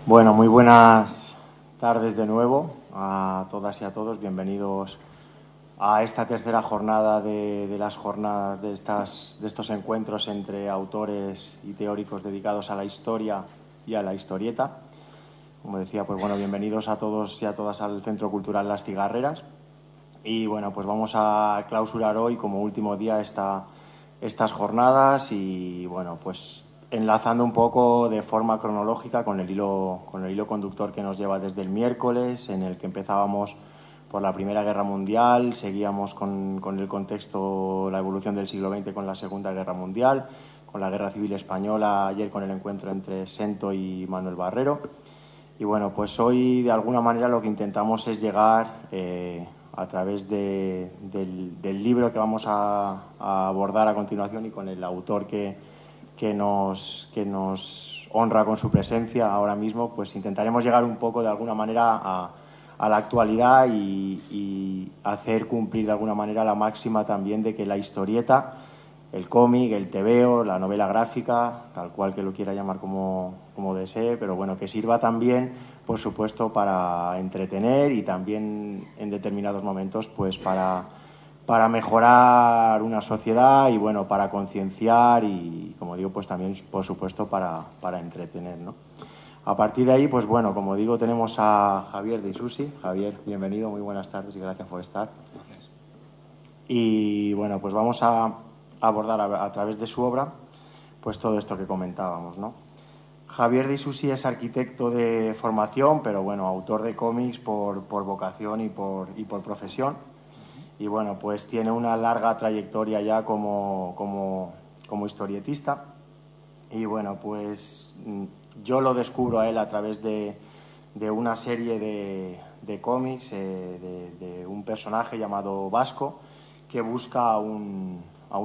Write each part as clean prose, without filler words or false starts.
Bueno, muy buenas tardes de nuevo a todas y a todos. Bienvenidos a esta tercera jornada de las jornadas de estos encuentros entre autores y teóricos dedicados a la historia y a la historieta. Como decía, pues bueno, bienvenidos a todos y a todas al Centro Cultural Las Cigarreras. Y bueno, pues vamos a clausurar hoy como último día estas jornadas y bueno, pues enlazando un poco de forma cronológica con el hilo conductor que nos lleva desde el miércoles, en el que empezábamos por la Primera Guerra Mundial, seguíamos con el contexto, la evolución del siglo XX con la Segunda Guerra Mundial, con la Guerra Civil Española, ayer con el encuentro entre Sento y Manuel Barrero. Y bueno, pues hoy de alguna manera lo que intentamos es llegar a través del libro que vamos a abordar a continuación y con el autor que nos honra con su presencia ahora mismo, pues intentaremos llegar un poco de alguna manera a la actualidad y hacer cumplir de alguna manera la máxima también de que la historieta, el cómic, el tebeo, la novela gráfica, tal cual que lo quiera llamar como desee, pero bueno, que sirva también, por supuesto, para entretener y también en determinados momentos pues para mejorar una sociedad y bueno, para concienciar y, como digo, pues también, por supuesto, para entretener, ¿no? A partir de ahí, pues bueno, como digo, tenemos a Javier de Isusi. Javier, bienvenido, muy buenas tardes y gracias por estar. Gracias. Y bueno, pues vamos a abordar a través de su obra pues todo esto que comentábamos, ¿no? Javier de Isusi es arquitecto de formación, pero bueno, autor de cómics por vocación y por profesión. Y bueno, pues tiene una larga trayectoria ya como historietista. Y bueno, pues yo lo descubro a él a través de una serie de cómics de un personaje llamado Vasco que busca a un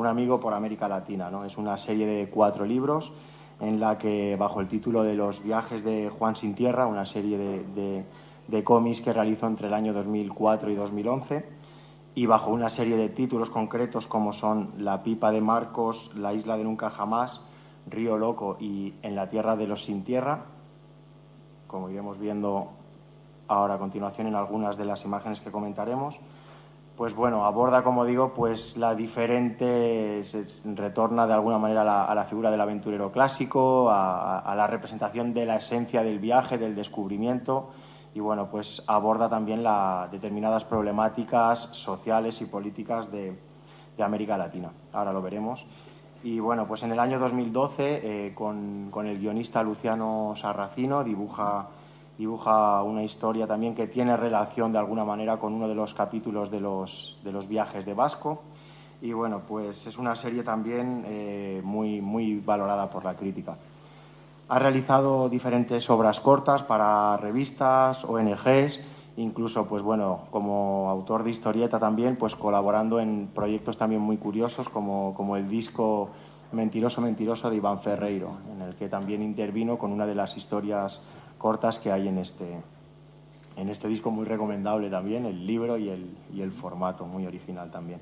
amigo por América Latina, ¿no? Es una serie de 4 libros en la que, bajo el título de Los viajes de Juan Sin Tierra, una serie de cómics que realizó entre el año 2004 y 2011, y bajo una serie de títulos concretos como son La pipa de Marcos, La isla de nunca jamás, Río Loco y En la tierra de los sin tierra, como iremos viendo ahora a continuación en algunas de las imágenes que comentaremos. Pues bueno, aborda, como digo, pues la diferente, se retorna de alguna manera a la figura del aventurero clásico, a la representación de la esencia del viaje, del descubrimiento, y bueno, pues aborda también determinadas problemáticas sociales y políticas de América Latina. Ahora lo veremos. Y bueno, pues en el año 2012, con el guionista Luciano Sarracino, dibuja una historia también que tiene relación de alguna manera con uno de los capítulos de los viajes de Vasco. Y bueno, pues es una serie también muy valorada por la crítica. Ha realizado diferentes obras cortas para revistas, ONGs, incluso pues bueno, como autor de historieta también, pues colaborando en proyectos también muy curiosos como el disco Mentiroso, Mentiroso de Iván Ferreiro, en el que también intervino con una de las historias cortas que hay en este disco, muy recomendable también, el libro y el formato, muy original también.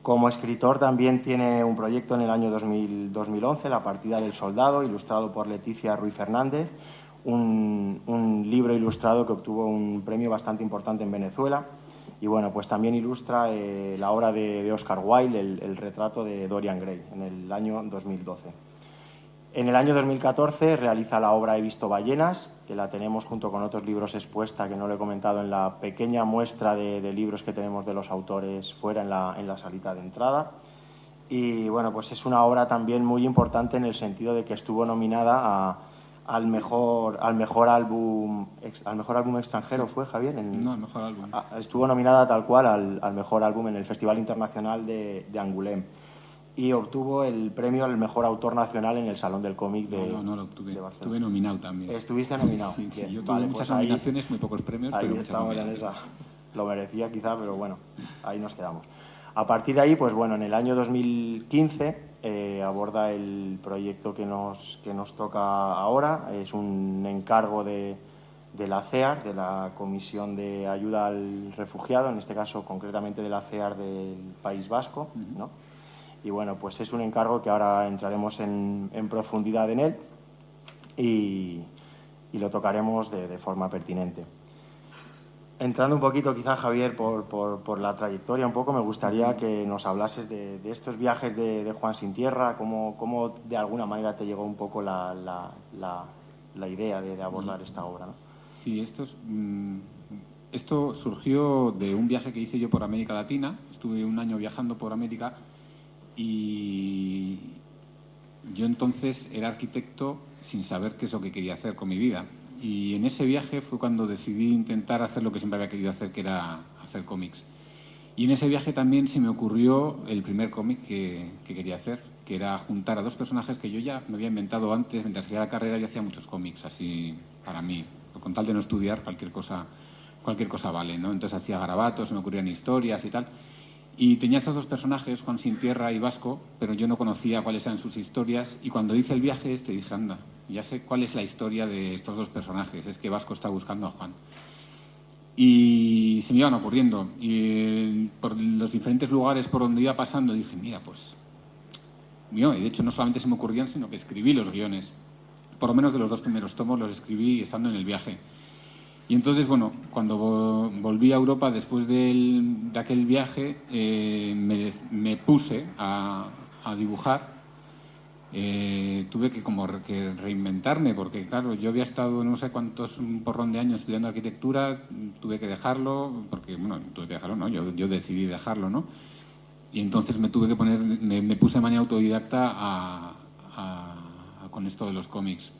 Como escritor también tiene un proyecto en el año 2011, La partida del soldado, ilustrado por Leticia Ruiz Fernández, un libro ilustrado que obtuvo un premio bastante importante en Venezuela. Y bueno, pues también ilustra la obra de Oscar Wilde, el retrato de Dorian Gray, en el año 2012. En el año 2014 realiza la obra He visto ballenas, que la tenemos junto con otros libros expuesta, que no lo he comentado, en la pequeña muestra de libros que tenemos de los autores fuera en la salita de entrada. Y bueno, pues es una obra también muy importante en el sentido de que estuvo nominada al mejor álbum extranjero, ¿fue, Javier? No, el mejor álbum. Estuvo nominada tal cual al mejor álbum en el Festival Internacional de Angoulême. Y obtuvo el premio al mejor autor nacional en el Salón del Cómic de No lo obtuve. de Barcelona. Estuve nominado también. ¿Estuviste nominado? Sí, Bien, yo tuve vale, muchas pues ahí nominaciones, muy pocos premios, pero muchas estamos en nominaciones. esa. Lo merecía quizá, pero bueno, ahí nos quedamos. A partir de ahí, pues bueno, en el año 2015 aborda el proyecto que nos toca ahora. Es un encargo de la CEAR, de la Comisión de Ayuda al Refugiado, en este caso concretamente de la CEAR del País Vasco, ¿no? Y bueno, pues es un encargo que ahora entraremos en profundidad en él. Y y lo tocaremos de forma pertinente. Entrando un poquito, quizá, Javier, por la trayectoria un poco, me gustaría que nos hablases de estos viajes de Juan Sin Tierra, cómo de alguna manera te llegó un poco la idea de abordar esta obra, ¿no? Sí, esto surgió de un viaje que hice yo por América Latina. Estuve un año viajando por América y yo entonces era arquitecto sin saber qué es lo que quería hacer con mi vida. Y en ese viaje fue cuando decidí intentar hacer lo que siempre había querido hacer, que era hacer cómics. Y en ese viaje también se me ocurrió el primer cómic que quería hacer, que era juntar a dos personajes que yo ya me había inventado antes. Mientras hacía la carrera yo hacía muchos cómics, así para mí. Con tal de no estudiar, cualquier cosa vale, ¿no? Entonces hacía garabatos, se me ocurrían historias y tal. Y tenía estos dos personajes, Juan Sin Tierra y Vasco, pero yo no conocía cuáles eran sus historias. Y cuando hice el viaje dije, anda, ya sé cuál es la historia de estos dos personajes. Es que Vasco está buscando a Juan. Y se me iban ocurriendo. Y por los diferentes lugares por donde iba pasando dije, mira, pues... Y de hecho no solamente se me ocurrían, sino que escribí los guiones. Por lo menos de los dos primeros tomos los escribí estando en el viaje. Y entonces, bueno, cuando volví a Europa después de aquel viaje, me puse a dibujar. Tuve que reinventarme, porque claro, yo había estado no sé cuántos, un porrón de años estudiando arquitectura, tuve que dejarlo, porque, bueno, tuve que dejarlo, ¿no? Yo decidí dejarlo, ¿no? Y entonces me puse de manera autodidacta con esto de los cómics.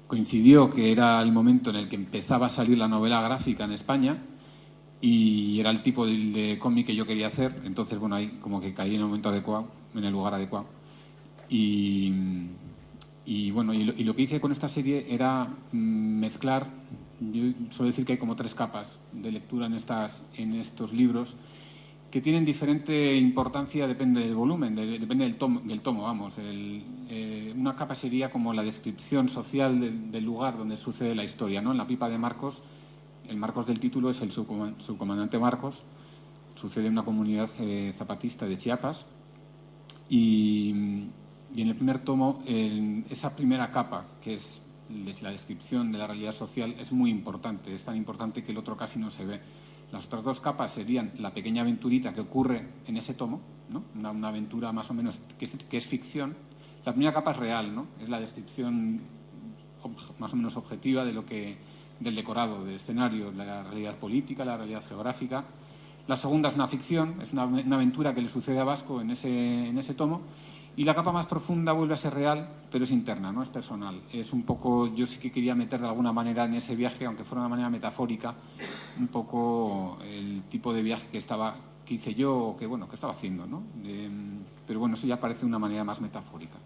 Coincidió que era el momento en el que empezaba a salir la novela gráfica en España y era el tipo de cómic que yo quería hacer. Entonces, bueno, ahí como que caí en el momento adecuado, en el lugar adecuado. Y bueno, y lo que hice con esta serie era mezclar. Yo suelo decir que hay como 3 capas de lectura en estos libros, que tienen diferente importancia, depende del volumen, depende del tomo, vamos. Una capa sería como la descripción social del lugar donde sucede la historia, ¿no? En la pipa de Marcos, el Marcos del título es el subcomandante Marcos, sucede en una comunidad zapatista de Chiapas, y en el primer tomo, esa primera capa, que es la descripción de la realidad social, es muy importante, es tan importante que el otro casi no se ve. Las otras 2 capas serían la pequeña aventurita que ocurre en ese tomo, ¿no? Una aventura más o menos que es ficción. La primera capa es real, ¿no? Es la descripción más o menos objetiva del decorado, del escenario, la realidad política, la realidad geográfica. La segunda es una ficción, es una aventura que le sucede a Vasco en ese tomo. Y la capa más profunda vuelve a ser real, pero es interna, no es personal. Es un poco, yo sí que quería meter de alguna manera en ese viaje, aunque fuera de una manera metafórica, un poco el tipo de viaje que hice yo, o que estaba haciendo, ¿no? Pero bueno, eso ya parece de una manera más metafórica.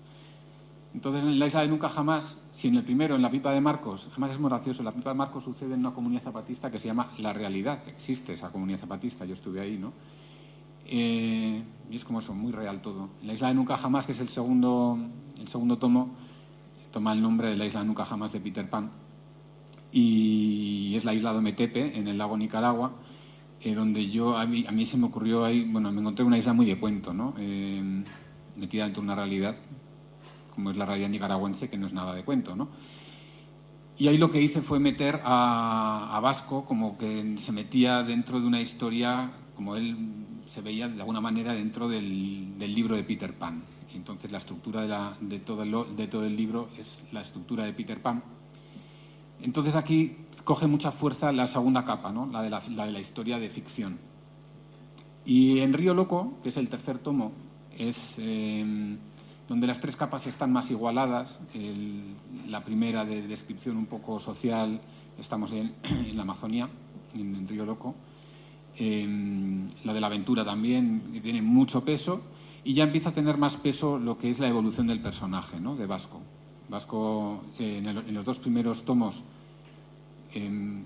Entonces, en la Isla de Nunca Jamás, si en el primero, en la pipa de Marcos, además es muy gracioso, la pipa de Marcos sucede en una comunidad zapatista que se llama La Realidad. Existe esa comunidad zapatista, yo estuve ahí, ¿no? Y es como eso, muy real todo. La Isla de Nunca Jamás, que es el segundo tomo, toma el nombre de la Isla de Nunca Jamás de Peter Pan, y es la isla de Ometepe, en el lago Nicaragua, donde a mí se me ocurrió ahí, bueno, me encontré una isla muy de cuento, ¿no? Metida dentro de una realidad, como es la realidad nicaragüense, que no es nada de cuento, ¿no? Y ahí lo que hice fue meter a Vasco como que se metía dentro de una historia, como él se veía de alguna manera dentro del libro de Peter Pan. Y entonces la estructura de todo el libro es la estructura de Peter Pan. Entonces aquí coge mucha fuerza la segunda capa, ¿no? La de la historia de ficción. Y en Río Loco, que es el tercer tomo, es donde las 3 capas están más igualadas. La primera de descripción un poco social, estamos en la Amazonía, en Río Loco. La de la aventura también, que tiene mucho peso, y ya empieza a tener más peso lo que es la evolución del personaje, ¿no? De Vasco. Vasco, en los 2 primeros tomos,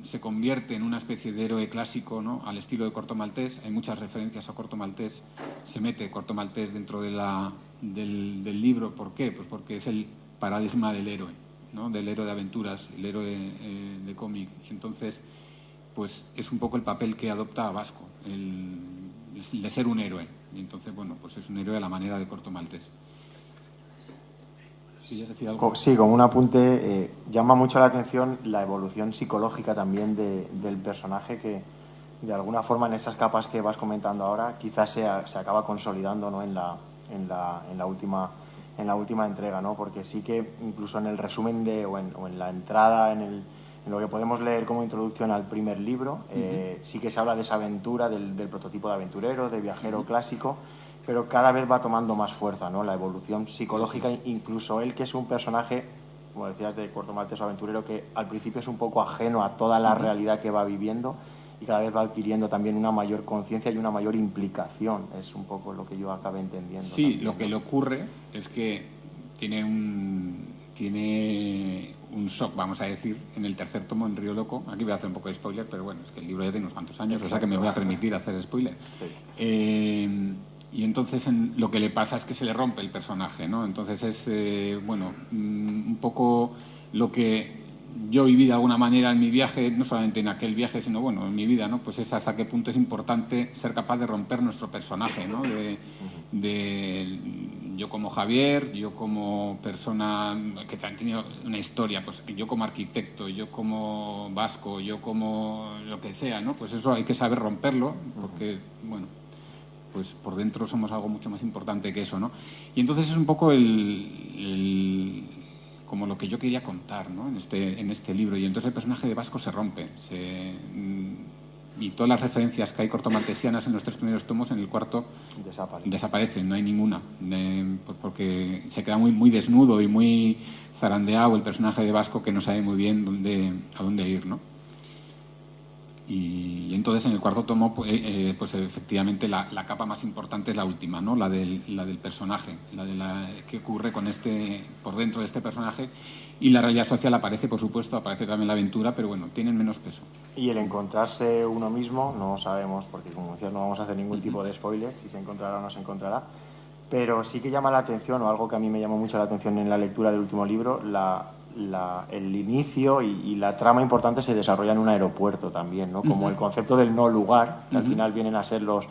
se convierte en una especie de héroe clásico, ¿no? Al estilo de Corto Maltés. Hay muchas referencias a Corto Maltés. Se mete Corto Maltés dentro del libro. ¿Por qué? Pues porque es el paradigma del héroe, ¿no? Del héroe de aventuras, el héroe de cómic. Entonces, pues es un poco el papel que adopta Vasco, el de ser un héroe. Y entonces, bueno, pues es un héroe a la manera de Corto Maltés. ¿Quieres decir algo? Sí, como un apunte, llama mucho la atención la evolución psicológica también del personaje que, de alguna forma, en esas capas que vas comentando ahora, quizás se acaba consolidando, ¿no? En la última entrega, ¿no? Porque sí que incluso en el resumen o en la entrada, en lo que podemos leer como introducción al primer libro, sí que se habla de esa aventura, del prototipo de aventurero, de viajero clásico, pero cada vez va tomando más fuerza, ¿no? La evolución psicológica, incluso él, que es un personaje, como decías, de Corto Maltés aventurero, que al principio es un poco ajeno a toda la realidad que va viviendo, y cada vez va adquiriendo también una mayor conciencia y una mayor implicación. Es un poco lo que yo acabé entendiendo. Sí, también, lo que le ocurre es que tiene un shock, vamos a decir, en el tercer tomo, en Río Loco. Aquí voy a hacer un poco de spoiler, pero bueno, es que el libro ya tiene unos cuantos años. Exacto. O sea que me voy a permitir hacer spoiler. Sí. Y entonces lo que le pasa es que se le rompe el personaje, ¿no? Entonces es, un poco lo que yo viví de alguna manera en mi viaje, no solamente en aquel viaje, sino bueno, en mi vida, ¿no? Pues es hasta qué punto es importante ser capaz de romper nuestro personaje, ¿no? Yo como Javier, yo como persona que también tenido una historia, pues yo como arquitecto, yo como vasco, yo como lo que sea, ¿no? Pues eso hay que saber romperlo, porque, bueno, pues por dentro somos algo mucho más importante que eso, ¿no? Y entonces es un poco como lo que yo quería contar, ¿no? en este libro. Y entonces el personaje de Vasco se rompe. Y todas las referencias que hay cortomaltesianas en los 3 primeros tomos, en el cuarto desaparecen, no hay ninguna. Porque se queda muy, muy desnudo y muy zarandeado el personaje de Vasco, que no sabe muy bien a dónde ir, ¿no? Y entonces en el cuarto tomo, pues efectivamente la capa más importante es la última, ¿no? La del personaje, qué ocurre por dentro de este personaje. Y la realidad social aparece, por supuesto, aparece también la aventura, pero bueno, tienen menos peso. Y el encontrarse uno mismo, no sabemos, porque como decías, no vamos a hacer ningún tipo de spoiler, si se encontrará o no se encontrará, pero sí que llama la atención, o algo que a mí me llamó mucho la atención en la lectura del último libro, el inicio y la trama importante se desarrolla en un aeropuerto también, ¿no? Como el concepto del no lugar, que al final vienen a ser los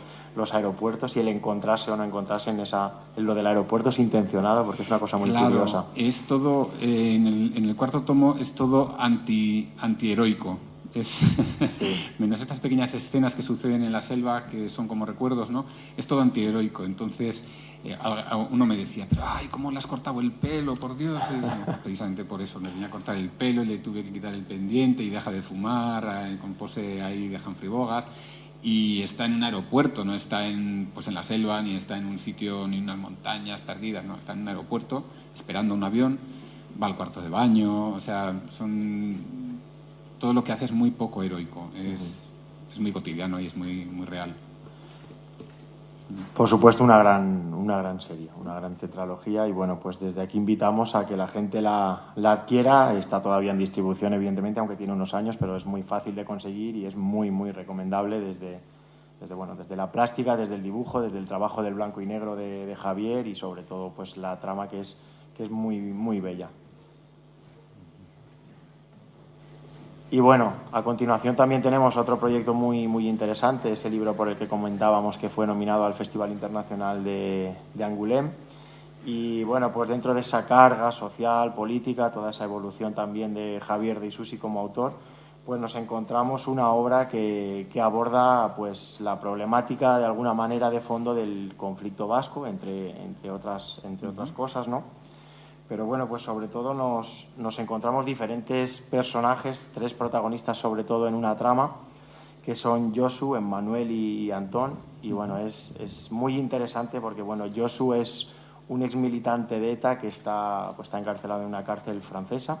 aeropuertos, y el encontrarse o no encontrarse en lo del aeropuerto es intencionado, porque es una cosa muy curiosa. Es todo, en el cuarto tomo es todo antiheroico. Sí. Menos estas pequeñas escenas que suceden en la selva, que son como recuerdos, ¿no? Es todo antiheroico. Entonces uno me decía, pero ay, ¿cómo le has cortado el pelo? Por Dios. Precisamente por eso, me venía a cortar el pelo y le tuve que quitar el pendiente y deja de fumar, con pose ahí de Humphrey Bogart. Y está en un aeropuerto, no está en la selva, ni está en un sitio, ni en unas montañas perdidas, no, está en un aeropuerto esperando un avión, va al cuarto de baño, o sea, todo lo que hace es muy poco heroico, es muy cotidiano y es muy, muy real. Por supuesto, una gran serie, una gran tetralogía, y bueno, pues desde aquí invitamos a que la gente la adquiera. Está todavía en distribución, evidentemente, aunque tiene unos años, pero es muy fácil de conseguir y es muy, muy recomendable desde la plástica, desde el dibujo, desde el trabajo del blanco y negro de Javier, y sobre todo pues la trama, que es muy, muy bella. Y bueno, a continuación también tenemos otro proyecto muy, muy interesante, ese libro por el que comentábamos, que fue nominado al Festival Internacional de Angoulême. Y bueno, pues dentro de esa carga social, política, toda esa evolución también de Javier de Isusi como autor, pues nos encontramos una obra que aborda pues la problemática de alguna manera de fondo del conflicto vasco, entre otras cosas, ¿no? Pero bueno, pues sobre todo nos encontramos diferentes personajes, 3 protagonistas sobre todo en una trama, que son Josu, Emmanuel y Antón. Y bueno, es muy interesante porque bueno, Josu es un exmilitante de ETA que está encarcelado en una cárcel francesa.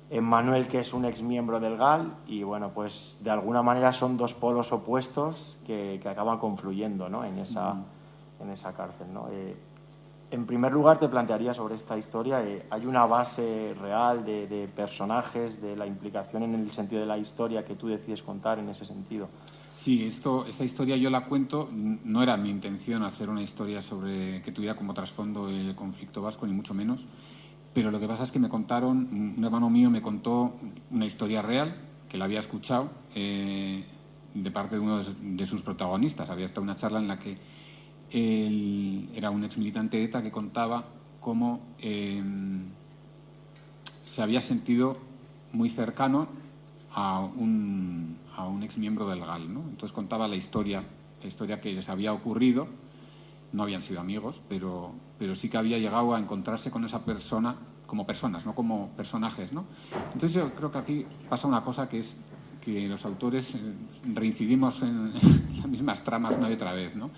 Emmanuel, que es un exmiembro del GAL, y bueno, pues de alguna manera son 2 polos opuestos que acaban confluyendo, ¿no? en esa cárcel, ¿no? En primer lugar, te plantearía sobre esta historia, ¿hay una base real de personajes, de la implicación en el sentido de la historia que tú decides contar en ese sentido? Sí, esta historia yo la cuento, no era mi intención hacer una historia que tuviera como trasfondo el conflicto vasco, ni mucho menos, pero lo que pasa es que me contaron, un hermano mío me contó una historia real, que la había escuchado de parte de uno de sus protagonistas. Había estado una charla en la que él era un exmilitante de ETA que contaba cómo se había sentido muy cercano a un exmiembro del GAL, ¿no? Entonces contaba la historia que les había ocurrido. No habían sido amigos, pero sí que había llegado a encontrarse con esa persona como personas, no como personajes, ¿no? Entonces yo creo que aquí pasa una cosa, que es que los autores reincidimos en las mismas tramas una y otra vez, ¿no?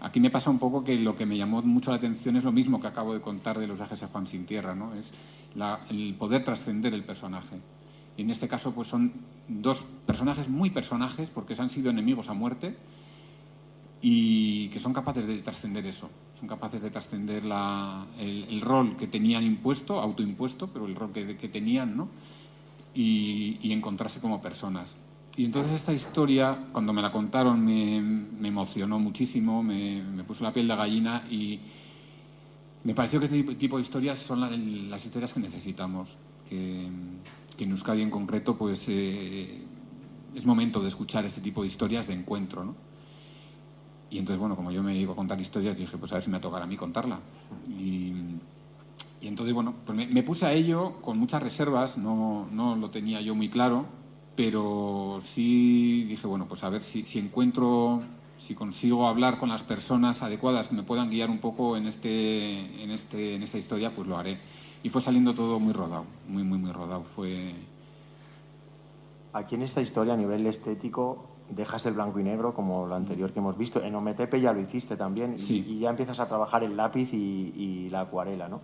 Aquí me pasa un poco que lo que me llamó mucho la atención es lo mismo que acabo de contar de los viajes a Juan sin Tierra, ¿no? Es el poder trascender el personaje. Y en este caso pues son dos personajes muy personajes, porque se han sido enemigos a muerte, y que son capaces de trascender eso. Son capaces de trascender el rol que tenían impuesto, autoimpuesto, pero el rol que tenían, ¿no? Y encontrarse como personas. Y entonces esta historia, cuando me la contaron, me emocionó muchísimo, me puso la piel de gallina, y me pareció que este tipo de historias son las historias que necesitamos, que en Euskadi en concreto pues es momento de escuchar este tipo de historias de encuentro, ¿no? Y entonces, bueno, como yo me dedico a contar historias, dije, pues a ver si me tocará a mí contarla. Y entonces, bueno, pues me puse a ello con muchas reservas, no lo tenía yo muy claro, pero sí dije, bueno, pues a ver si consigo hablar con las personas adecuadas que me puedan guiar un poco en esta historia, pues lo haré. Y fue saliendo todo muy rodado, muy, muy, muy rodado. Aquí en esta historia, a nivel estético, dejas el blanco y negro, como lo anterior que hemos visto. En Ometepe ya lo hiciste también, sí. y ya empiezas a trabajar el lápiz y la acuarela, ¿no?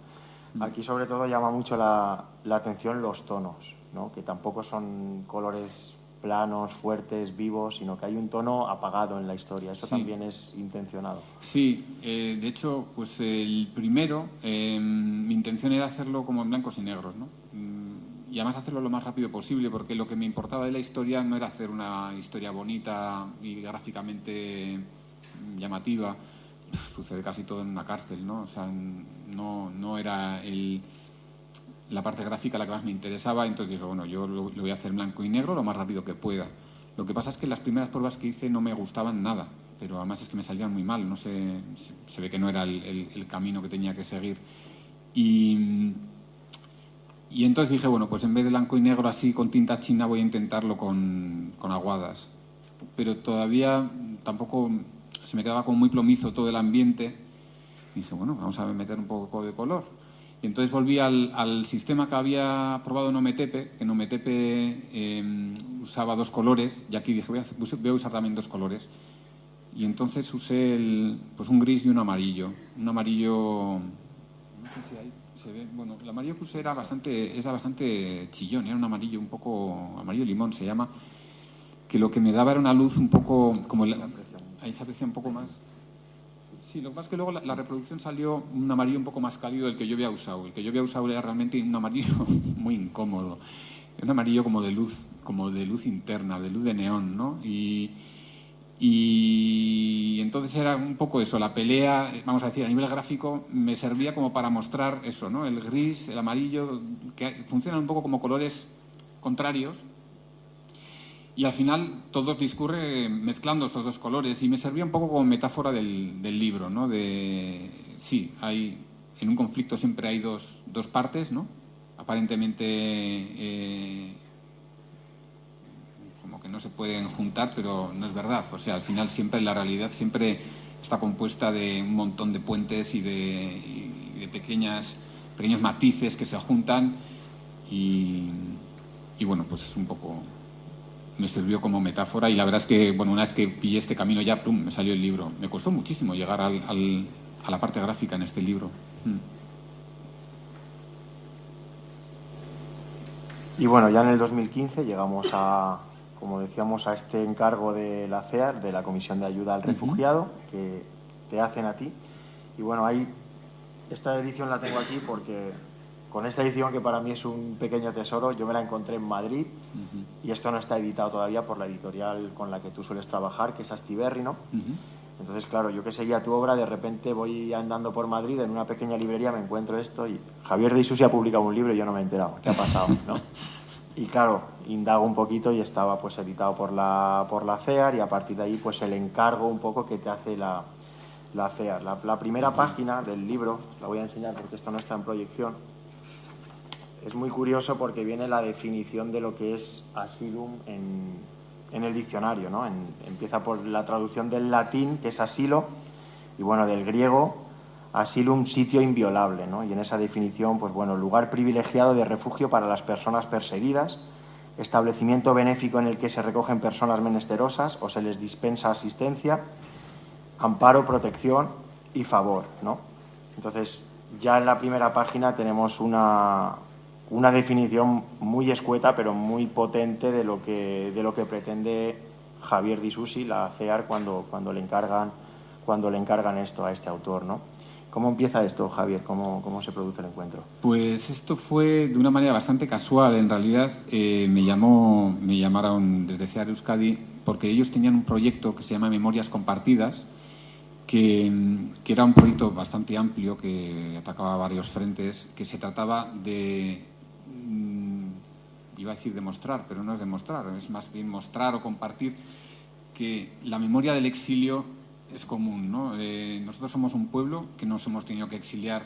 Aquí sobre todo llama mucho la atención los tonos, ¿no? Que tampoco son colores planos, fuertes, vivos, sino que hay un tono apagado en la historia. Eso también es intencionado. Sí, de hecho, pues el primero, mi intención era hacerlo como en blancos y negros, ¿no? Y además hacerlo lo más rápido posible, porque lo que me importaba de la historia no era hacer una historia bonita y gráficamente llamativa. Sucede casi todo en una cárcel, ¿no? O sea, no era la parte gráfica la que más me interesaba. Entonces dije, bueno, yo lo voy a hacer en blanco y negro lo más rápido que pueda. Lo que pasa es que las primeras pruebas que hice no me gustaban nada, pero además es que me salían muy mal. No sé, se ve que no era el camino que tenía que seguir. Y entonces dije, bueno, pues en vez de blanco y negro así con tinta china, voy a intentarlo con aguadas. Pero todavía tampoco se me quedaba como muy plomizo todo el ambiente. Y dije, bueno, vamos a meter un poco de color. Y entonces volví al sistema que había probado en Ometepe, que en Ometepe usaba dos colores, y aquí dije, voy a usar también dos colores. Y entonces usé pues un gris y un amarillo. Un amarillo, no sé si ahí se ve, bueno, el amarillo que usé era bastante chillón, era un amarillo un poco, amarillo limón se llama, que lo que me daba era una luz un poco, como ahí se aprecia un poco más. Sí, lo que pasa es que luego la reproducción salió un amarillo un poco más cálido del que yo había usado. El que yo había usado era realmente un amarillo muy incómodo. Un amarillo como de luz interna, de luz de neón, ¿no? Y entonces era un poco eso, la pelea, vamos a decir, a nivel gráfico, me servía como para mostrar eso, ¿no? El gris, el amarillo, que funcionan un poco como colores contrarios. Y al final todo discurre mezclando estos dos colores, y me servía un poco como metáfora del libro, ¿no? Sí, en un conflicto siempre hay dos partes, ¿no? Aparentemente como que no se pueden juntar, pero no es verdad. O sea, al final siempre la realidad siempre está compuesta de un montón de puentes y de pequeños matices que se juntan, y bueno, pues es un poco... me sirvió como metáfora, y la verdad es que, bueno, una vez que pillé este camino ya, ¡pum!, me salió el libro. Me costó muchísimo llegar a la parte gráfica en este libro. Y bueno, ya en el 2015 llegamos como decíamos, a este encargo de la CEAR, de la Comisión de Ayuda al Refugiado, que te hacen a ti. Y bueno, esta edición la tengo aquí porque con esta edición, que para mí es un pequeño tesoro, yo me la encontré en Madrid, y esto no está editado todavía por la editorial con la que tú sueles trabajar, que es Astiberri, ¿no? Entonces, claro, yo que seguía tu obra, de repente voy andando por Madrid, en una pequeña librería me encuentro esto, y Javier de Isusi ha publicado un libro y yo no me he enterado. ¿Qué ha pasado? ¿No? Y claro, indago un poquito y estaba editado por la CEAR, y a partir de ahí pues el encargo un poco que te hace la la CEAR. La primera página del libro, la voy a enseñar porque esto no está en proyección, es muy curioso porque viene la definición de lo que es asylum en el diccionario, ¿no? Empieza por la traducción del latín, que es asilo, y bueno, del griego, asylum, sitio inviolable, ¿no? Y en esa definición, pues bueno, lugar privilegiado de refugio para las personas perseguidas, establecimiento benéfico en el que se recogen personas menesterosas o se les dispensa asistencia, amparo, protección y favor, ¿no? Entonces, ya en la primera página tenemos una definición muy escueta, pero muy potente de lo que pretende Javier Di Susi, la CEAR, cuando le encargan esto a este autor, ¿no? ¿Cómo empieza esto, Javier? ¿Cómo se produce el encuentro? Pues esto fue de una manera bastante casual. En realidad me llamaron desde CEAR Euskadi porque ellos tenían un proyecto que se llama Memorias Compartidas, que era un proyecto bastante amplio que atacaba varios frentes, que se trataba de, iba a decir demostrar, pero no es demostrar, es más bien mostrar o compartir que la memoria del exilio es común, ¿no? Nosotros somos un pueblo que nos hemos tenido que exiliar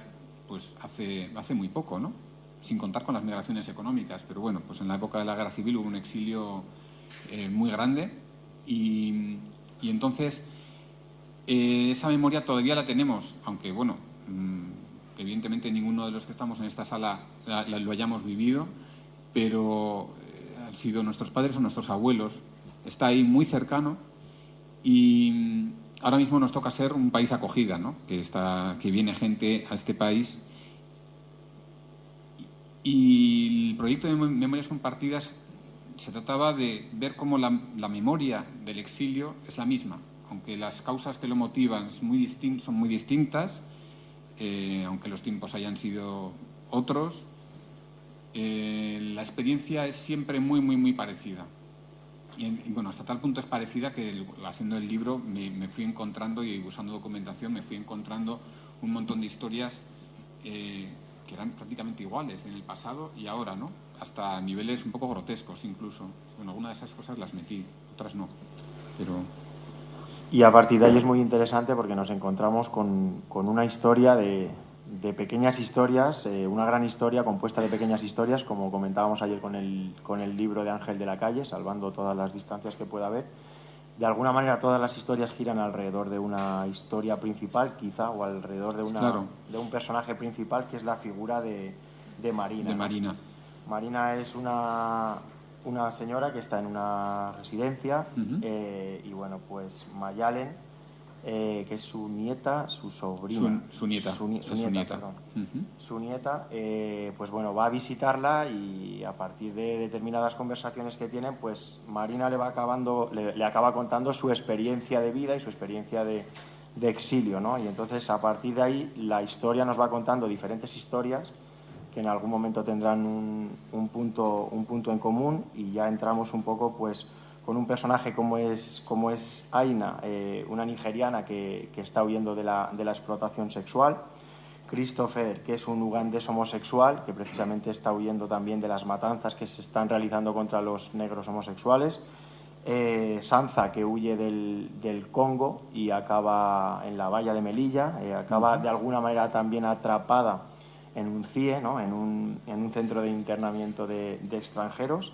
pues hace muy poco, ¿no? Sin contar con las migraciones económicas, pero bueno, pues en la época de la Guerra Civil hubo un exilio muy grande y entonces esa memoria todavía la tenemos, aunque bueno, evidentemente ninguno de los que estamos en esta sala lo hayamos vivido, pero han sido nuestros padres o nuestros abuelos. Está ahí muy cercano y ahora mismo nos toca ser un país acogida, ¿no? Que viene gente a este país. Y el proyecto de Memorias Compartidas se trataba de ver cómo la memoria del exilio es la misma, aunque las causas que lo motivan son muy distintas, aunque los tiempos hayan sido otros, la experiencia es siempre muy, muy, muy parecida. Y bueno, hasta tal punto es parecida que haciendo el libro me fui encontrando y usando documentación me fui encontrando un montón de historias que eran prácticamente iguales en el pasado y ahora, ¿no? Hasta niveles un poco grotescos incluso. Bueno, algunas de esas cosas las metí, otras no. Pero... Y a partir de ahí es muy interesante porque nos encontramos con una historia de pequeñas historias, una gran historia compuesta de pequeñas historias, como comentábamos ayer con el libro de Ángel de la Calle, salvando todas las distancias que pueda haber. De alguna manera todas las historias giran alrededor de una historia principal, quizá, o alrededor de un personaje principal, que es la figura de Marina. De Marina. ¿No? Marina es una señora que está en una residencia y bueno, pues Mayalen, que es su nieta, su sobrina. Su nieta. Su nieta. Su nieta, pues bueno, va a visitarla y a partir de determinadas conversaciones que tienen, pues Marina le acaba contando su experiencia de vida y su experiencia de exilio, ¿no? Y entonces a partir de ahí la historia nos va contando diferentes historias que en algún momento tendrán un punto en común y ya entramos un poco pues con un personaje como es Aina, una nigeriana que está huyendo de la explotación sexual, Christopher, que es un ugandés homosexual que precisamente está huyendo también de las matanzas que se están realizando contra los negros homosexuales, Sanza, que huye del Congo y acaba en la valla de Melilla, acaba de alguna manera también atrapada en un CIE, ¿no? en un centro de internamiento de extranjeros,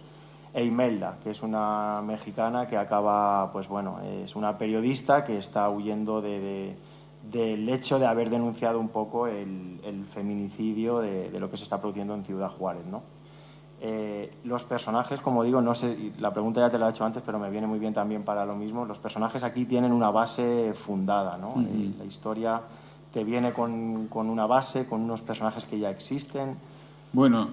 e Imelda, que es una mexicana que acaba, pues bueno, es una periodista que está huyendo del hecho de haber denunciado un poco el feminicidio de lo que se está produciendo en Ciudad Juárez, ¿no? Los personajes, como digo, no sé, la pregunta ya te la he hecho antes, pero me viene muy bien también para lo mismo. Los personajes aquí tienen una base fundada, ¿no? La historia te viene con una base, con unos personajes que ya existen. Bueno,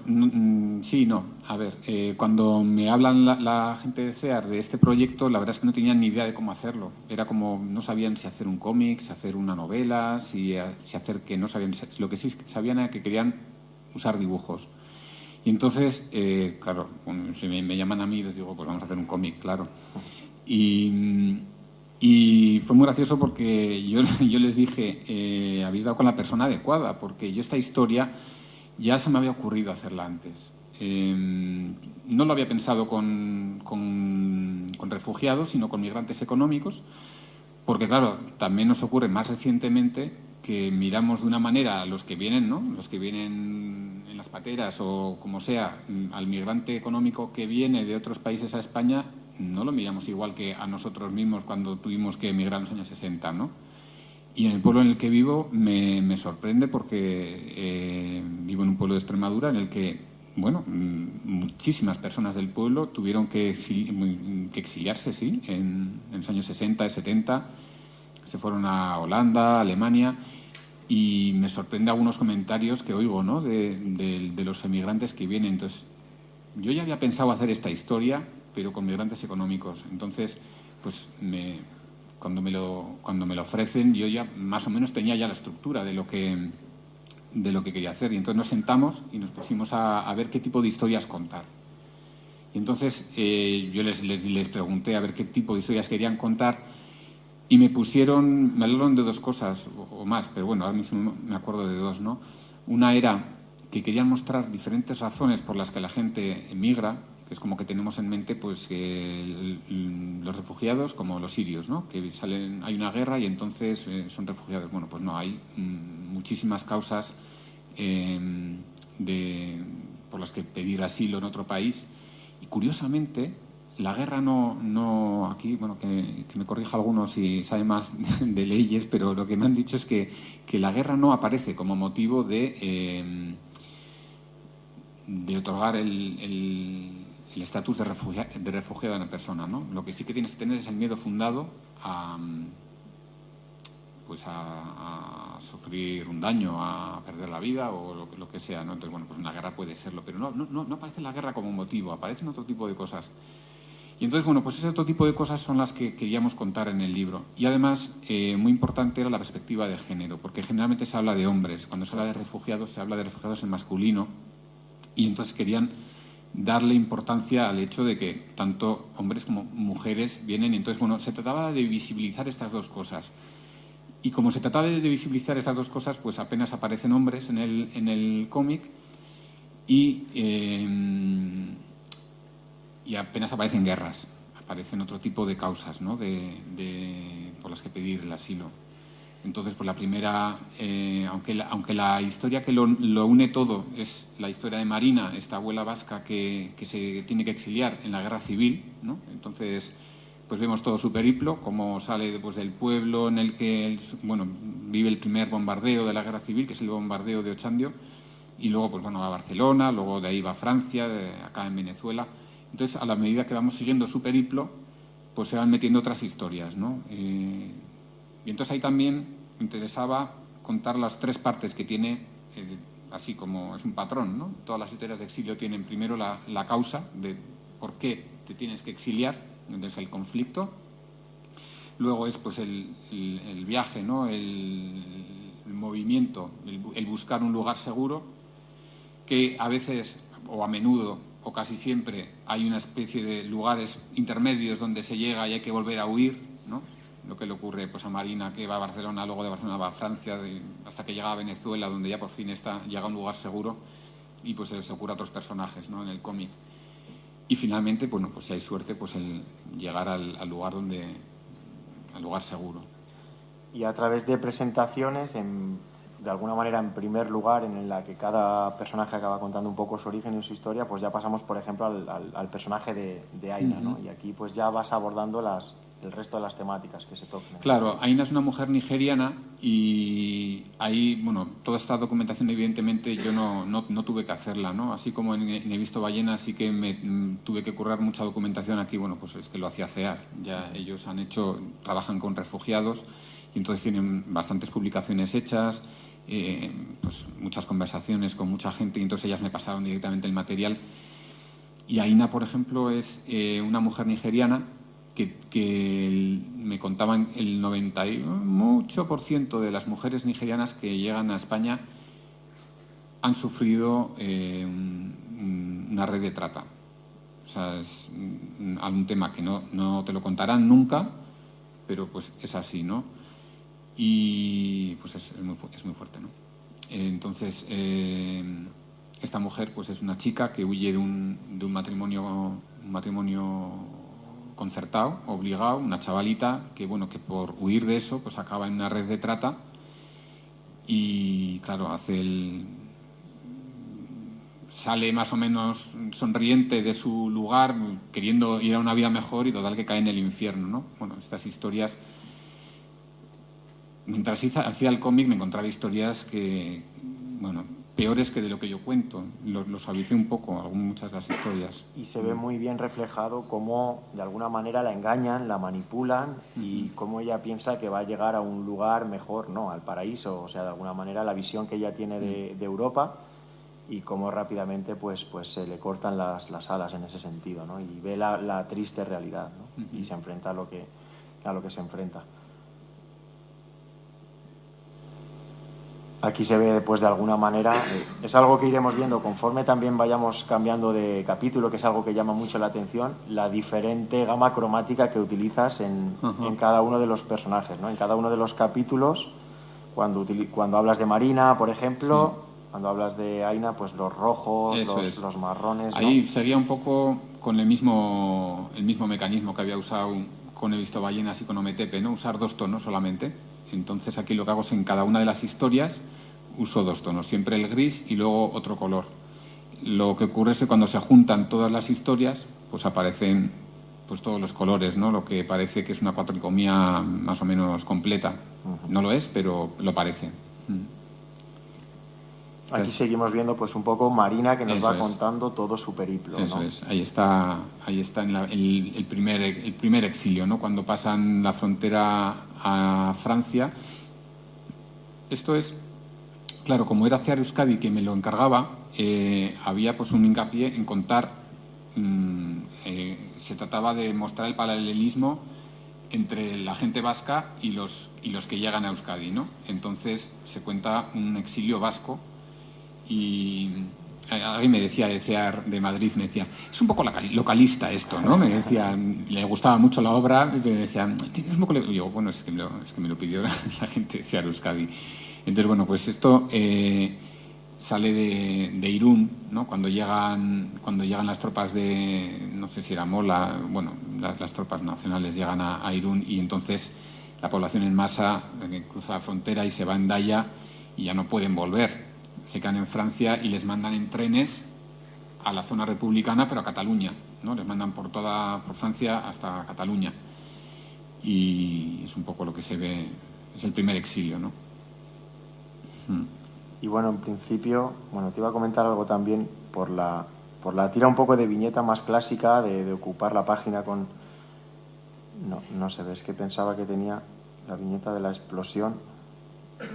sí, no. A ver, cuando me hablan la gente de CEAR de este proyecto, la verdad es que no tenían ni idea de cómo hacerlo. Era como, no sabían si hacer un cómic, si hacer una novela, si hacer que no sabían. Lo que sí sabían era que querían usar dibujos. Y entonces, claro, si me llaman a mí, les digo, pues vamos a hacer un cómic, claro. Y fue muy gracioso porque yo les dije, habéis dado con la persona adecuada, porque yo esta historia ya se me había ocurrido hacerla antes. No lo había pensado con refugiados, sino con migrantes económicos, Porque, claro, también nos ocurre más recientemente que miramos de una manera a los que vienen, ¿no? Los que vienen en las pateras o como sea, al migrante económico que viene de otros países a España, no lo miramos igual que a nosotros mismos cuando tuvimos que emigrar en los años 60, ¿no? Y en el pueblo en el que vivo me sorprende porque vivo en un pueblo de Extremadura en el que, bueno, muchísimas personas del pueblo tuvieron que exiliarse, sí, en los años 60 y 70. Se fueron a Holanda, a Alemania, y me sorprende algunos comentarios que oigo, ¿no?, de los emigrantes que vienen. Entonces, yo ya había pensado hacer esta historia, pero con migrantes económicos. Entonces, pues cuando me lo ofrecen, yo ya más o menos tenía ya la estructura de lo que quería hacer. Y entonces nos sentamos y nos pusimos a ver qué tipo de historias contar. Y entonces yo les pregunté a ver qué tipo de historias querían contar y me hablaron de dos cosas o más, pero bueno, ahora mismo me acuerdo de dos, ¿no? Una era que querían mostrar diferentes razones por las que la gente emigra, que es como que tenemos en mente pues que los refugiados como los sirios, ¿no?, que hay una guerra y entonces son refugiados. Bueno, pues no, hay muchísimas causas por las que pedir asilo en otro país. Y curiosamente, la guerra no aquí, bueno, que me corrija alguno si sabe más de leyes, pero lo que me han dicho es que la guerra no aparece como motivo de otorgar el estatus de refugiado a una persona, ¿no? Lo que sí que tienes que tener es el miedo fundado a sufrir un daño, a perder la vida o lo que sea, ¿no? Entonces, bueno, pues una guerra puede serlo, pero no aparece la guerra como motivo, aparecen otro tipo de cosas. Y entonces, bueno, pues ese otro tipo de cosas son las que queríamos contar en el libro. Y además, muy importante era la perspectiva de género, porque generalmente se habla de hombres. Cuando se habla de refugiados, se habla de refugiados en masculino. Y entonces querían darle importancia al hecho de que tanto hombres como mujeres vienen. Y entonces, bueno, se trataba de visibilizar estas dos cosas. Y como se trataba de visibilizar estas dos cosas, pues apenas aparecen hombres en el cómic y apenas aparecen guerras, aparecen otro tipo de causas, ¿no?, por las que pedir el asilo. Entonces, pues la primera, aunque la historia que lo une todo es la historia de Marina, esta abuela vasca que se tiene que exiliar en la guerra civil, ¿no? Entonces, pues vemos todo su periplo, cómo sale pues, del pueblo en el que vive el primer bombardeo de la guerra civil, que es el bombardeo de Ochandio, y luego pues va a Barcelona, luego de ahí va a Francia, acá en Venezuela. Entonces, a la medida que vamos siguiendo su periplo, pues se van metiendo otras historias, ¿no? Y entonces ahí también me interesaba contar las tres partes que tiene, así como es un patrón, ¿no? Todas las historias de exilio tienen primero la causa de por qué te tienes que exiliar, entonces el conflicto. Luego es pues el viaje, ¿no?, el movimiento, el buscar un lugar seguro, que a veces o a menudo o casi siempre hay una especie de lugares intermedios donde se llega y hay que volver a huir, ¿no? Lo que le ocurre pues a Marina, que va a Barcelona, luego de Barcelona va a Francia, hasta que llega a Venezuela, donde ya por fin llega a un lugar seguro, y pues se les ocurre a otros personajes, ¿no?, en el cómic. Y finalmente, bueno, pues si hay suerte, pues el llegar al lugar al lugar seguro. Y a través de presentaciones, de alguna manera en primer lugar, en la que cada personaje acaba contando un poco su origen y su historia, pues ya pasamos, por ejemplo, al personaje de Aina, ¿no? Y aquí pues ya vas abordando el resto de las temáticas que se tocan. Claro, Aina es una mujer nigeriana y ahí, bueno, toda esta documentación evidentemente yo no tuve que hacerla, ¿no? Así como en He visto ballenas sí que tuve que currar mucha documentación, aquí, bueno, pues es que lo hacía CEAR. Ya ellos trabajan con refugiados y entonces tienen bastantes publicaciones hechas, pues muchas conversaciones con mucha gente, y entonces ellas me pasaron directamente el material. Y Aina, por ejemplo, es una mujer nigeriana que me contaban el 98% de las mujeres nigerianas que llegan a España han sufrido una red de trata. O sea, es algún tema que no te lo contarán nunca, pero pues es así, ¿no? Y pues es muy fuerte, ¿no? Entonces, esta mujer pues es una chica que huye de un matrimonio concertado, obligado, una chavalita que, bueno, que por huir de eso, pues acaba en una red de trata y, claro, sale más o menos sonriente de su lugar, queriendo ir a una vida mejor y total que cae en el infierno, ¿no? Bueno, estas historias... Mientras hacía el cómic me encontraba historias que, bueno, peores que de lo que yo cuento. Los suavicé un poco, muchas de las historias. Y se ve muy bien reflejado cómo de alguna manera la engañan, la manipulan y cómo ella piensa que va a llegar a un lugar mejor, ¿no? Al paraíso. O sea, de alguna manera la visión que ella tiene de Europa y cómo rápidamente pues se le cortan las alas en ese sentido, ¿no? Y ve la triste realidad, ¿no? Y se enfrenta a lo que se enfrenta. Aquí se ve, pues de alguna manera, es algo que iremos viendo conforme también vayamos cambiando de capítulo, que es algo que llama mucho la atención, la diferente gama cromática que utilizas en cada uno de los personajes, ¿no? En cada uno de los capítulos, cuando hablas de Marina, por ejemplo, cuando hablas de Aina, pues los rojos, los marrones, ¿no? Ahí seguía un poco con el mismo mecanismo que había usado con He visto ballenas y con Ometepe, ¿no? Usar 2 tonos solamente. Entonces aquí lo que hago es en cada una de las historias uso 2 tonos, siempre el gris y luego otro color. Lo que ocurre es que cuando se juntan todas las historias, pues aparecen pues todos los colores, ¿no? Lo que parece que es una cuatricomía más o menos completa. No lo es, pero lo parece. Aquí seguimos viendo pues un poco Marina, que nos va contando todo su periplo, ¿no? Eso es, ahí está en el primer exilio, ¿no? Cuando pasan la frontera a Francia. Esto es, claro, como era Cear Euskadi que me lo encargaba, había pues un hincapié en contar, se trataba de mostrar el paralelismo entre la gente vasca y los que llegan a Euskadi, ¿no? Entonces se cuenta un exilio vasco. Y alguien me decía de Madrid, me decía, es un poco localista esto, ¿no? Me decía, le gustaba mucho la obra, y me decía, tienes un poco... Y yo, bueno, es que me lo pidió la gente de Cear Euskadi. Entonces, bueno, pues esto sale de Irún, ¿no? Cuando llegan las tropas de, no sé si era Mola, bueno, las tropas nacionales llegan a Irún y entonces la población en masa cruza la frontera y se va a Hendaya y ya no pueden volver. Se quedan en Francia y les mandan en trenes a la zona republicana, pero a Cataluña, ¿no? Les mandan por Francia hasta Cataluña. Y es un poco lo que se ve, es el primer exilio, ¿no? Y bueno, en principio, te iba a comentar algo también por la tira un poco de viñeta más clásica, de ocupar la página con... No sé, es que pensaba que tenía la viñeta de la explosión.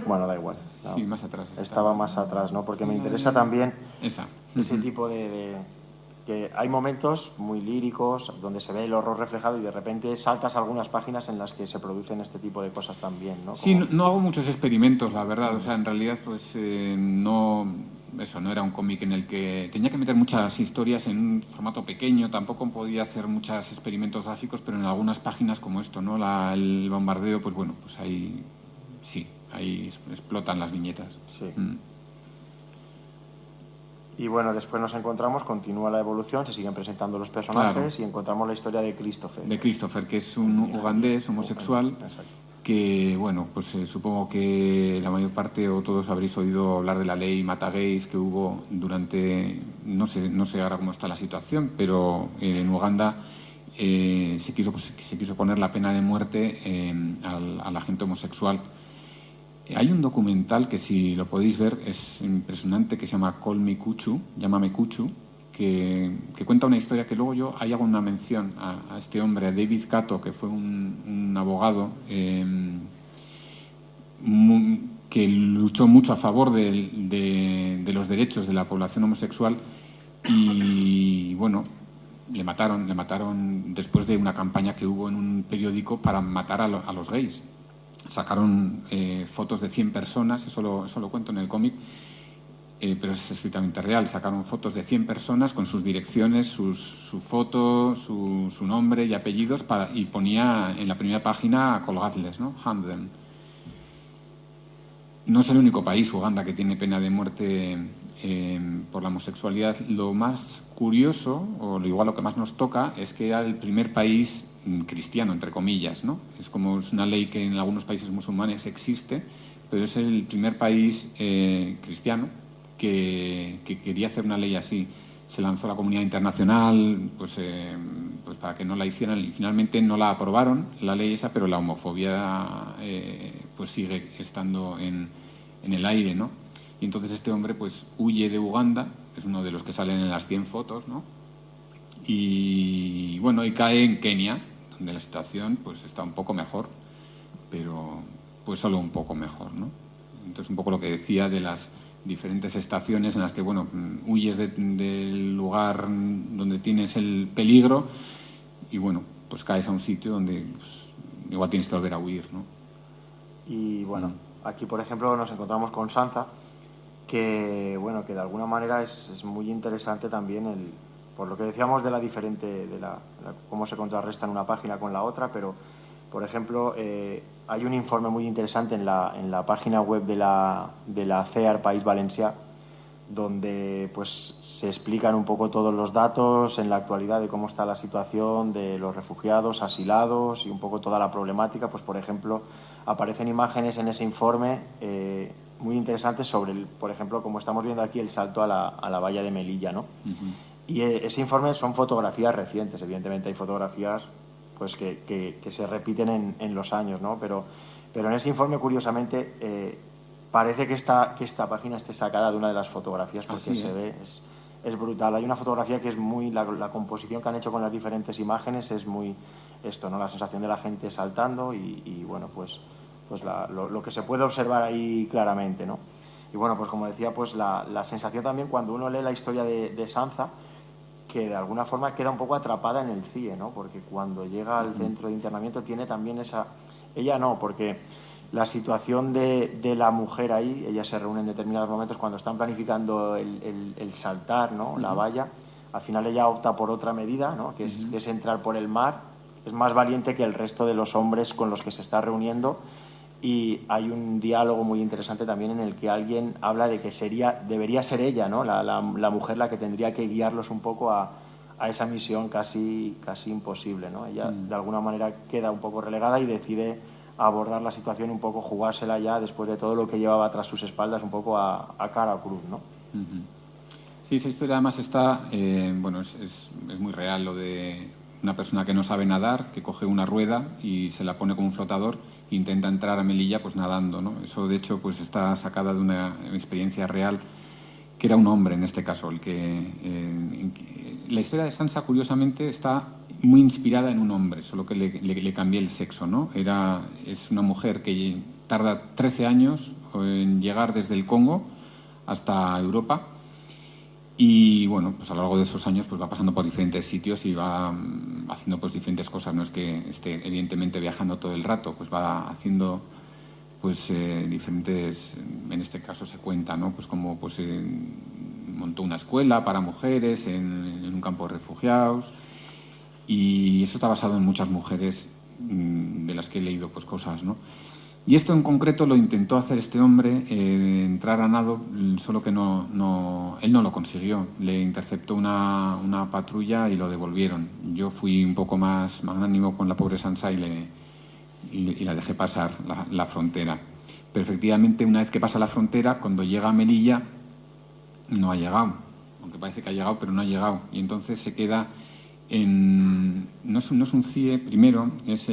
Bueno, da igual. Sí, más atrás. Estaba más atrás, ¿no? Porque me interesa también ese tipo de... que hay momentos muy líricos donde se ve el horror reflejado y de repente saltas algunas páginas en las que se producen este tipo de cosas también, ¿no? Sí, no hago muchos experimentos, la verdad. O sea, en realidad, pues no era un cómic en el que tenía que meter muchas historias en un formato pequeño. Tampoco podía hacer muchos experimentos gráficos, pero en algunas páginas como esto, ¿no? El bombardeo, pues bueno, pues ahí sí. Ahí explotan las viñetas. Sí. Y bueno, después nos encontramos, continúa la evolución, se siguen presentando los personajes y encontramos la historia de Christopher. De Christopher, que es un ugandés homosexual que, bueno, pues supongo que la mayor parte o todos habréis oído hablar de la ley Mata Gays que hubo durante, no sé ahora cómo está la situación, pero en Uganda se quiso poner la pena de muerte a la gente homosexual. Hay un documental que, si lo podéis ver, es impresionante, que se llama Call Me Kuchu, Llámame Kuchu, que cuenta una historia que luego ahí hago una mención a este hombre, a David Kato, que fue un abogado que luchó mucho a favor de los derechos de la población homosexual y, bueno, le mataron después de una campaña que hubo en un periódico para matar a los gays. Sacaron fotos de 100 personas, eso lo cuento en el cómic, pero es estrictamente real. Sacaron fotos de 100 personas con sus direcciones, su foto, su nombre y apellidos y ponía en la primera página colgadles, ¿no? Hang them. No es el único país, Uganda, que tiene pena de muerte por la homosexualidad. Lo más curioso, o igual lo que más nos toca, es que era el primer país cristiano, entre comillas, ¿no? Es una ley que en algunos países musulmanes existe, pero es el primer país cristiano que quería hacer una ley así. Se lanzó a la comunidad internacional pues para que no la hicieran y finalmente no la aprobaron, la ley esa, pero la homofobia pues sigue estando en el aire, ¿no? Y entonces este hombre pues huye de Uganda, es uno de los que salen en las 100 fotos, ¿no? Y bueno, y cae en Kenia, donde la situación pues está un poco mejor, pero pues solo un poco mejor, ¿no? Entonces un poco lo que decía de las diferentes estaciones en las que, bueno, huyes del lugar donde tienes el peligro y, bueno, pues caes a un sitio donde pues, igual tienes que volver a huir, ¿no? Y, bueno, aquí, por ejemplo, nos encontramos con Sanza, que, bueno, que de alguna manera es muy interesante también por lo que decíamos de cómo se contrarresta en una página con la otra, pero, por ejemplo, hay un informe muy interesante en la página web de la CEAR País Valencià, donde pues se explican un poco todos los datos en la actualidad de cómo está la situación de los refugiados, asilados y un poco toda la problemática. Pues, por ejemplo, aparecen imágenes en ese informe muy interesantes sobre, por ejemplo, como estamos viendo aquí, el salto a la valla de Melilla, ¿no? Uh-huh. Y ese informe son fotografías recientes. Evidentemente hay fotografías pues que se repiten en los años, ¿no? Pero en ese informe, curiosamente, parece que esta página esté sacada de una de las fotografías, porque se ve, es brutal. Hay una fotografía que es muy, la composición que han hecho con las diferentes imágenes es muy esto, ¿no? La sensación de la gente saltando y bueno, pues lo que se puede observar ahí claramente, ¿no? Y bueno, pues como decía, pues la sensación también cuando uno lee la historia de Sanza, que de alguna forma queda un poco atrapada en el CIE, ¿no? Porque cuando llega al centro de internamiento tiene también esa... Ella no, porque la situación de la mujer ahí, ella se reúne en determinados momentos cuando están planificando el saltar, ¿no? La valla. Al final ella opta por otra medida, ¿no? Que es entrar por el mar. Es más valiente que el resto de los hombres con los que se está reuniendo. Y hay un diálogo muy interesante también en el que alguien habla de que debería ser ella, ¿no? La mujer la que tendría que guiarlos un poco a esa misión casi imposible, ¿no? Ella de alguna manera queda un poco relegada y decide abordar la situación un poco, jugársela ya después de todo lo que llevaba tras sus espaldas, un poco a cara o cruz, ¿no? Uh-huh. Sí, esa historia además está, bueno, es muy real lo de una persona que no sabe nadar, que coge una rueda y se la pone con un flotador e intenta entrar a Melilla pues nadando, ¿no? Eso de hecho pues está sacada de una experiencia real, que era un hombre en este caso, el que la historia de Sansa curiosamente está muy inspirada en un hombre, solo que le cambié el sexo, ¿no? Es una mujer que tarda 13 años en llegar desde el Congo hasta Europa y, bueno, pues a lo largo de esos años pues va pasando por diferentes sitios y va haciendo pues diferentes cosas. No es que esté evidentemente viajando todo el rato, pues va haciendo pues diferentes, en este caso se cuenta, ¿no? Pues como pues montó una escuela para mujeres en un campo de refugiados. Y eso está basado en muchas mujeres de las que he leído pues cosas, ¿no? Y esto en concreto lo intentó hacer este hombre, entrar a nado, solo que él no lo consiguió. Le interceptó una patrulla y lo devolvieron. Yo fui un poco más magnánimo con la pobre Sansa y la dejé pasar la frontera. Pero efectivamente, una vez que pasa la frontera, cuando llega a Melilla, no ha llegado. Aunque parece que ha llegado, pero no ha llegado. Y entonces se queda no es un CIE, primero, es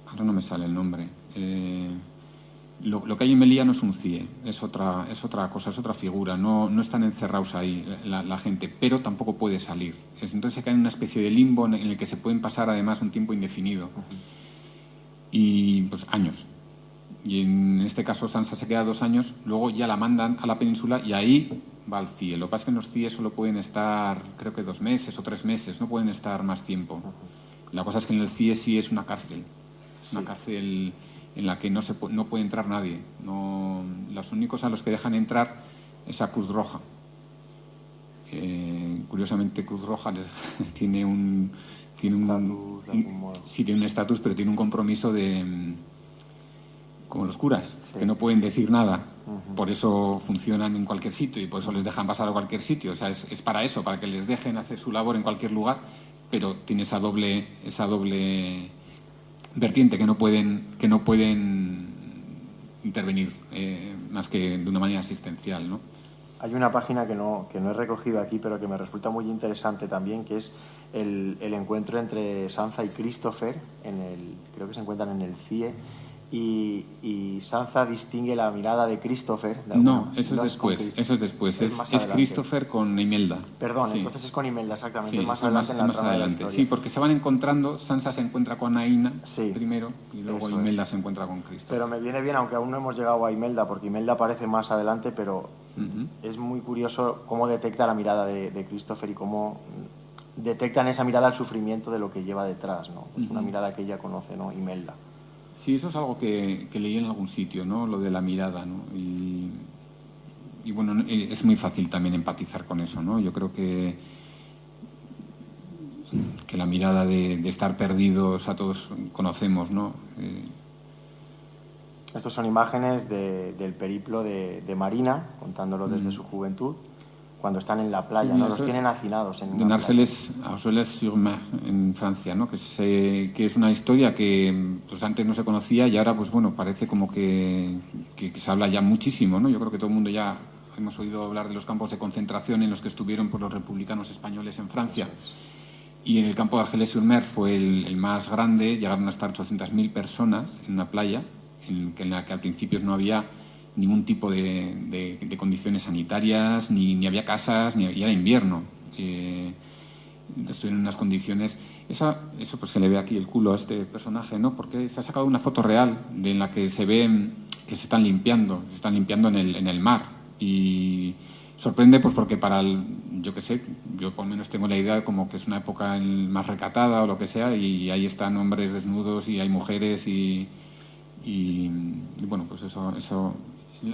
ahora no me sale el nombre. Lo que hay en Melilla no es un CIE, es otra cosa, es otra figura. No están encerrados ahí la gente, pero tampoco puede salir. Entonces se cae en una especie de limbo en el que se pueden pasar además un tiempo indefinido. Y pues años. Y en este caso Sansa se queda 2 años, luego ya la mandan a la península y ahí va al CIE. Lo que pasa es que en los CIE solo pueden estar, creo que 2 meses o 3 meses, no pueden estar más tiempo. La cosa es que en el CIE sí es una cárcel. Una cárcel en la que no puede entrar nadie. Los únicos a los que dejan entrar es a Cruz Roja. Curiosamente Cruz Roja tiene un estatus, pero tiene un compromiso como los curas, que no pueden decir nada. Por eso funcionan en cualquier sitio y por eso les dejan pasar a cualquier sitio. O sea, es para eso, para que les dejen hacer su labor en cualquier lugar, pero tiene esa doble vertiente que no pueden intervenir más que de una manera asistencial, ¿no? Hay una página que no he recogido aquí, pero que me resulta muy interesante también, que es el encuentro entre Sansa y Christopher, creo que se encuentran en el CIE, y Sansa distingue la mirada de Christopher. No, eso es después. Es Christopher con Imelda. Perdón, sí. Entonces es con Imelda, exactamente. Sí, es más adelante en la trama de la historia. Sí, porque se van encontrando, Sansa se encuentra con Aina sí, primero y luego Imelda se encuentra con Christopher. Pero me viene bien, aunque aún no hemos llegado a Imelda, porque Imelda aparece más adelante, pero es muy curioso cómo detecta la mirada de Christopher y cómo detecta en esa mirada el sufrimiento de lo que lleva detrás, ¿no? Es una mirada que ella conoce, ¿no? Imelda. Sí, eso es algo que leí en algún sitio, ¿no? Lo de la mirada, ¿no? Y bueno, es muy fácil también empatizar con eso, ¿no? Yo creo que la mirada de estar perdidos a todos conocemos, ¿no? Estos son imágenes del periplo de Marina, contándolo desde su juventud, cuando están en la playa, sí, ¿no? Los tienen hacinados en Argelès, Argelès-sur-Mer, en Francia, ¿no? Que es una historia que pues antes no se conocía y ahora, pues bueno, parece como que se habla ya muchísimo, ¿no? Yo creo que todo el mundo ya hemos oído hablar de los campos de concentración en los que estuvieron por los republicanos españoles en Francia. Y en el campo de Argelès-sur-Mer fue el más grande, llegaron a estar 800.000 personas en una playa en la que al principio no había ningún tipo de condiciones sanitarias, ni había casas, y era invierno. Estuvieron en unas condiciones... Eso pues se le ve aquí el culo a este personaje, ¿no? Porque se ha sacado una foto real en la que se ve que se están limpiando en el mar. Y sorprende pues porque yo qué sé, yo por lo menos tengo la idea como que es una época más recatada o lo que sea, y ahí están hombres desnudos y hay mujeres y bueno, pues eso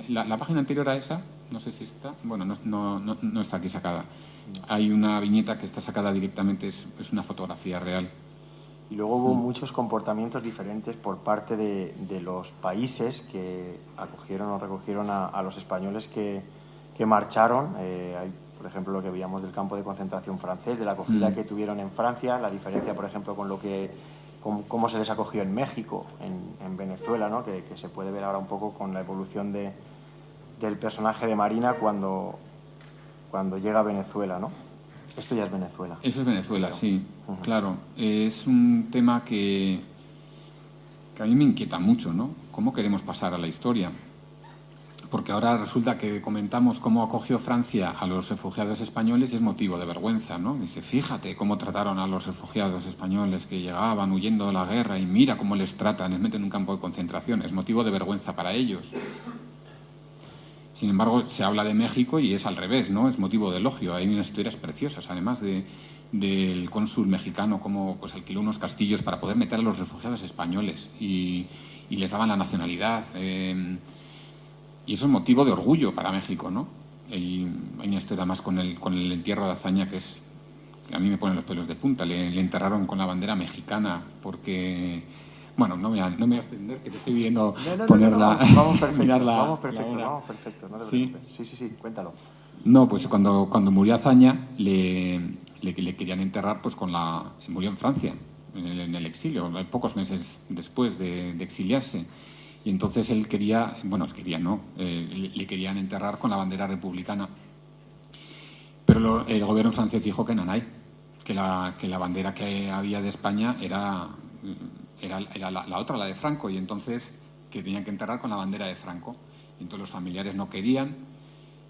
la página anterior a esa, no sé si está, bueno, no está aquí sacada. Hay una viñeta que está sacada directamente, es una fotografía real. Y luego hubo muchos comportamientos diferentes por parte de los países que acogieron o recogieron a los españoles que marcharon. Hay, por ejemplo, lo que veíamos del campo de concentración francés, de la acogida que tuvieron en Francia, la diferencia, por ejemplo, con cómo se les acogió en México, en Venezuela, ¿no? Que se puede ver ahora un poco con la evolución del personaje de Marina cuando llega a Venezuela, ¿no? Esto ya es Venezuela. Eso es Venezuela, claro. Sí, claro. Es un tema que a mí me inquieta mucho, ¿no? ¿Cómo queremos pasar a la historia? Porque ahora resulta que comentamos cómo acogió Francia a los refugiados españoles y es motivo de vergüenza, ¿no? Dice, fíjate cómo trataron a los refugiados españoles que llegaban huyendo de la guerra y mira cómo les tratan, les meten en un campo de concentración. Es motivo de vergüenza para ellos. Sin embargo, se habla de México y es al revés, ¿no? Es motivo de elogio. Hay unas historias preciosas, además del cónsul mexicano, cómo pues alquiló unos castillos para poder meter a los refugiados españoles y les daban la nacionalidad. Y eso es motivo de orgullo para México, ¿no? Y hay una historia más con el entierro de Azaña que a mí me pone los pelos de punta. Le enterraron con la bandera mexicana porque... Bueno, no me voy a extender, que te estoy viendo ponerla... Vamos perfecto, no te preocupes. Sí, cuéntalo. No, pues cuando murió Azaña le querían enterrar pues murió en Francia, en el exilio, pocos meses después de exiliarse. Y entonces le querían enterrar con la bandera republicana. Pero el gobierno francés dijo que nanay, que la bandera que había de España era la otra, la de Franco, y entonces que tenían que enterrar con la bandera de Franco. Y entonces los familiares no querían,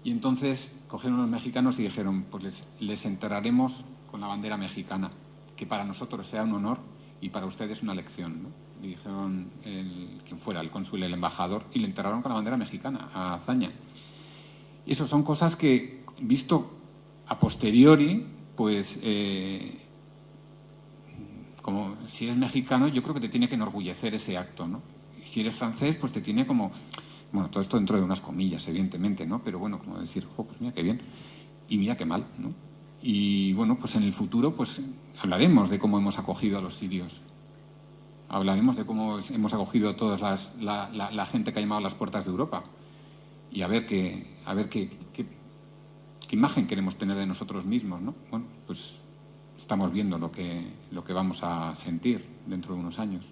y entonces cogieron los mexicanos y dijeron, pues les enterraremos con la bandera mexicana, que para nosotros sea un honor y para ustedes una lección, ¿no? Y dijeron quien fuera, el cónsul, el embajador, y le enterraron con la bandera mexicana a Azaña. Y eso son cosas que, visto a posteriori, pues como si eres mexicano, yo creo que te tiene que enorgullecer ese acto, ¿no? Y si eres francés, pues te tiene como... Bueno, todo esto dentro de unas comillas, evidentemente, ¿no? Pero bueno, como decir, pues mira qué bien y mira qué mal, ¿no? Y bueno, pues en el futuro pues hablaremos de cómo hemos acogido a los sirios. Hablaremos de cómo hemos acogido a toda la gente que ha llamado a las puertas de Europa. Y a ver qué imagen queremos tener de nosotros mismos, ¿no? Bueno, pues estamos viendo lo que vamos a sentir dentro de unos años.